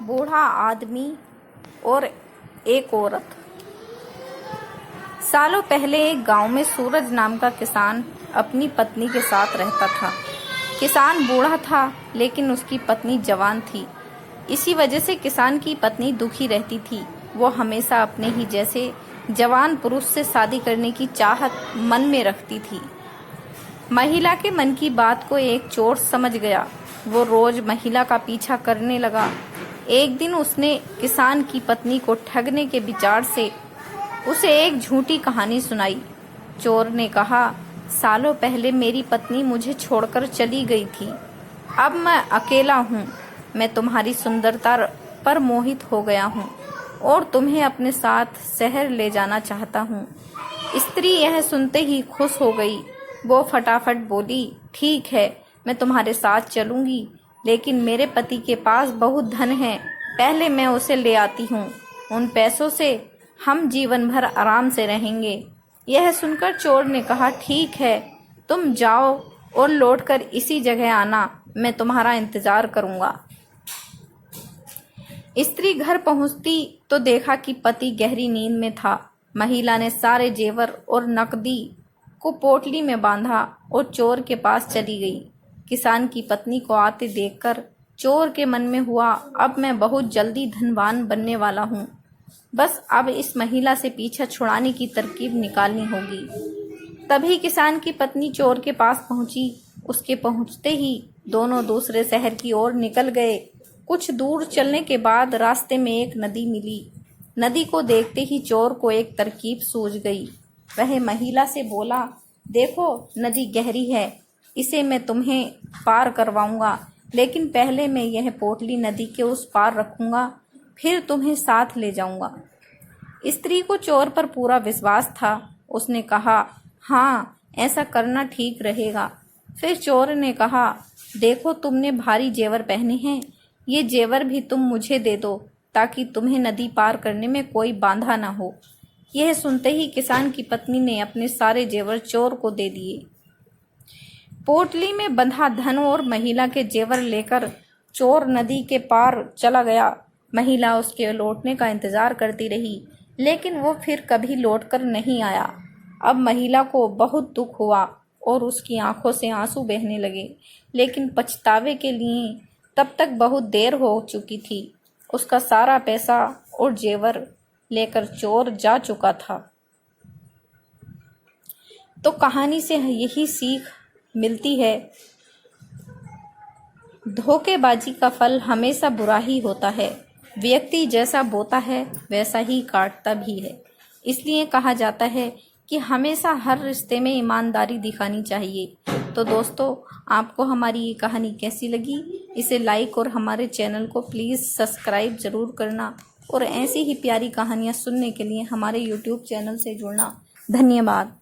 बूढ़ा आदमी और एक औरत। सालों पहले एक गांव में सूरज नाम का किसान अपनी पत्नी के साथ रहता था। किसान बूढ़ा था लेकिन उसकी पत्नी जवान थी। इसी वजह से किसान की पत्नी दुखी रहती थी। वो हमेशा अपने ही जैसे जवान पुरुष से शादी करने की चाहत मन में रखती थी। महिला के मन की बात को एक चोर समझ गया। वो रोज महिला का पीछा करने लगा। एक दिन उसने किसान की पत्नी को ठगने के विचार से उसे एक झूठी कहानी सुनाई। चोर ने कहा, सालों पहले मेरी पत्नी मुझे छोड़कर चली गई थी। अब मैं अकेला हूँ। मैं तुम्हारी सुंदरता पर मोहित हो गया हूँ और तुम्हें अपने साथ शहर ले जाना चाहता हूँ। स्त्री यह सुनते ही खुश हो गई। वो फटाफट बोली, ठीक है, मैं तुम्हारे साथ चलूंगी, लेकिन मेरे पति के पास बहुत धन है। पहले मैं उसे ले आती हूँ। उन पैसों से हम जीवन भर आराम से रहेंगे। यह सुनकर चोर ने कहा, ठीक है, तुम जाओ और लौटकर इसी जगह आना। मैं तुम्हारा इंतजार करूंगा। स्त्री घर पहुंचती तो देखा कि पति गहरी नींद में था। महिला ने सारे जेवर और नकदी को पोटली में बांधा और चोर के पास चली गई। किसान की पत्नी को आते देखकर चोर के मन में हुआ, अब मैं बहुत जल्दी धनवान बनने वाला हूँ। बस अब इस महिला से पीछा छुड़ाने की तरकीब निकालनी होगी। तभी किसान की पत्नी चोर के पास पहुंची। उसके पहुंचते ही दोनों दूसरे शहर की ओर निकल गए। कुछ दूर चलने के बाद रास्ते में एक नदी मिली। नदी को देखते ही चोर को एक तरकीब सूझ गई। वह महिला से बोला, देखो, नदी गहरी है, इसे मैं तुम्हें पार करवाऊंगा, लेकिन पहले मैं यह पोटली नदी के उस पार रखूंगा, फिर तुम्हें साथ ले जाऊंगा। स्त्री को चोर पर पूरा विश्वास था। उसने कहा, हाँ, ऐसा करना ठीक रहेगा। फिर चोर ने कहा, देखो, तुमने भारी जेवर पहने हैं, ये जेवर भी तुम मुझे दे दो ताकि तुम्हें नदी पार करने में कोई बाधा न हो। यह सुनते ही किसान की पत्नी ने अपने सारे जेवर चोर को दे दिए। पोटली में बंधा धन और महिला के जेवर लेकर चोर नदी के पार चला गया। महिला उसके लौटने का इंतजार करती रही, लेकिन वो फिर कभी लौटकर नहीं आया। अब महिला को बहुत दुख हुआ और उसकी आंखों से आंसू बहने लगे, लेकिन पछतावे के लिए तब तक बहुत देर हो चुकी थी। उसका सारा पैसा और जेवर लेकर चोर जा चुका था। तो कहानी से यही सीख मिलती है, धोखेबाजी का फल हमेशा बुरा ही होता है। व्यक्ति जैसा बोता है वैसा ही काटता भी है। इसलिए कहा जाता है कि हमेशा हर रिश्ते में ईमानदारी दिखानी चाहिए। तो दोस्तों, आपको हमारी ये कहानी कैसी लगी? इसे लाइक और हमारे चैनल को प्लीज़ सब्सक्राइब ज़रूर करना और ऐसी ही प्यारी कहानियाँ सुनने के लिए हमारे यूट्यूब चैनल से जुड़ना। धन्यवाद।